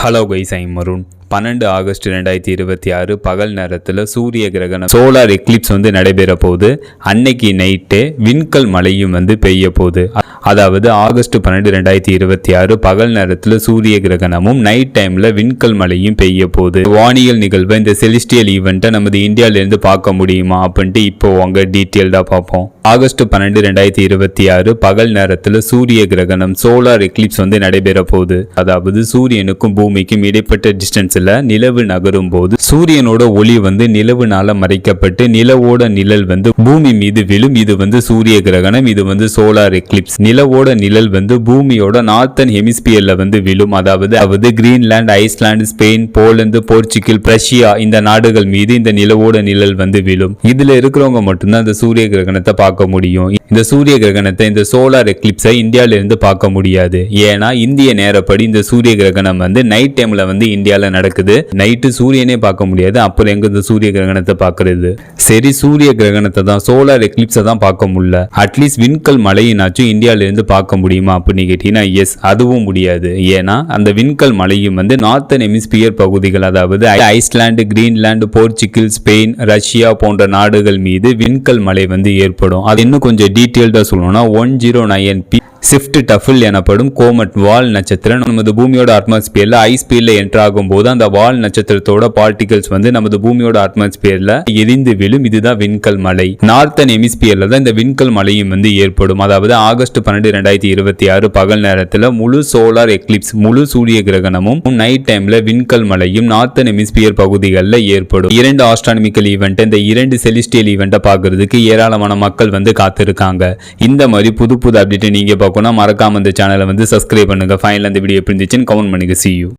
Hello guys, I am Marun. 12 August 2026 பகல் நேரத்தில் சூரிய கிரகணம் சோலார் எக்லிப்ஸ் நடைபெற போகுது. அன்னைக்கு நைட்டே விண்கல் மழையும் பெய்ய போகுது. அதாவது ஆகஸ்ட் 12 2026 பகல் நேரத்தில் சூரிய கிரகணமும் நைட் டைம்ல விண்கல் மழையும் பெய்ய போகுது. வானியல் நிகழ்வு இந்த செலிஸ்டியல் ஈவெண்ட்டை நமது இந்தியாவிலேருந்து பார்க்க முடியுமா அப்படின்ட்டு இப்போ உங்க டீட்டெயில்டாக பார்ப்போம். ஆகஸ்ட் 12 2026 பகல் நேரத்தில் சூரிய கிரகணம் சோலார் எக்லிப்ஸ் நடைபெற போகுது. அதாவது சூரியனுக்கும் பூமிக்கும் இடைப்பட்ட டிஸ்டன்ஸ்ல நிலவு நகரும் போது சூரியனோட ஒளி நிலவுனால மறைக்கப்பட்டு நிலவோட நிழல் பூமி மீது விழும். இது சூரிய கிரகணம். இது சோலார் எக்லிப்ஸ். நிலவோட நிழல் பூமியோட நார்த்தன் ஹெமிஸ்பியர்ல விழும். அதாவது Greenland, Iceland, Spain, Poland, Portugal, Russia இந்த நாடுகள் மீது இந்த நிலவோட நிழல் விழும். இதுல இருக்கிறவங்க மட்டும்தான் இந்த சூரிய கிரகணத்தை பார்க்க முடியும். இந்த சூரிய கிரகணத்தை, இந்த சோலார் எக்லிப்ஸை இந்தியாவில இருந்து பார்க்க முடியாது. ஏன்னா இந்திய நேரப்படி இந்த சூரிய கிரகணம் நைட் டைம்ல இந்தியால நடக்குது. நைட்டு சூரியனே பார்க்க முடியாது. அப்புறம் எங்க இந்த சூரிய கிரகணத்தை பார்க்கறது? சரி, சூரிய கிரகணத்தை தான், சோலார் எக்லிப்ஸை தான் பார்க்க முடியல. அட்லீஸ்ட் விண்கல் மழையினாச்சும் இந்தியாவில இருந்து பார்க்க முடியுமா அப்படின்னு கேட்டீங்கன்னா எஸ், அதுவும் முடியாது. ஏன்னா அந்த விண்கல் மழையும் நார்த்தன் ஹெமிஸ்பியர் பகுதிகள், அதாவது Iceland, Greenland, Portugal, Spain, Russia போன்ற நாடுகள் மீது விண்கல் மழை ஏற்படும். அது இன்னும் கொஞ்சம் டீட்டெயில்டா சொல்லணும்னா 109P ஷிஃப்ட் டஃபில் எனப்படும் கோமட் வால் நட்சத்திரம் நமது பூமியோட அட்மாஸ்பியர்ல ஹை ஸ்பீட்ல என்டர் ஆகும் போது அந்த வால் நட்சத்திரத்தோட பார்ட்டிகல்ஸ் நமது பூமியோட அட்மாஸ்பியர்ல எரிந்து விழும். இதுதான் விண்கல் மழை. நார்த்தன் ஹெமிஸ்பியர்ல தான் இந்த விண்கல் மழையும் ஏற்படும். அதாவது ஆகஸ்ட் 12 2026 பகல் நேரத்தில் முழு சோலார் எக்லிப்ஸ், முழு சூரிய கிரகணமும் நைட் டைம்ல விண்கல் மழையும் நார்த்தன் ஹெமிஸ்பியர் பகுதிகளில் ஏற்படும். 2 ஆஸ்ட்ரானமிக்கல் ஈவெண்ட், இந்த 2 செலிஸ்டியல் ஈவெண்ட்டை பார்க்கறதுக்கு ஏராளமான மக்கள் காத்திருக்காங்க. இந்த மாதிரி புது புது அப்டேட் நீங்க மறக்காம இந்த சேனலை சப்ஸ்கிரைப் பண்ணுங்க. ஃபைனல் அந்த வீடியோ எப்படி இருந்துச்சுன்னு கமெண்ட் பண்ணுங்க. See you.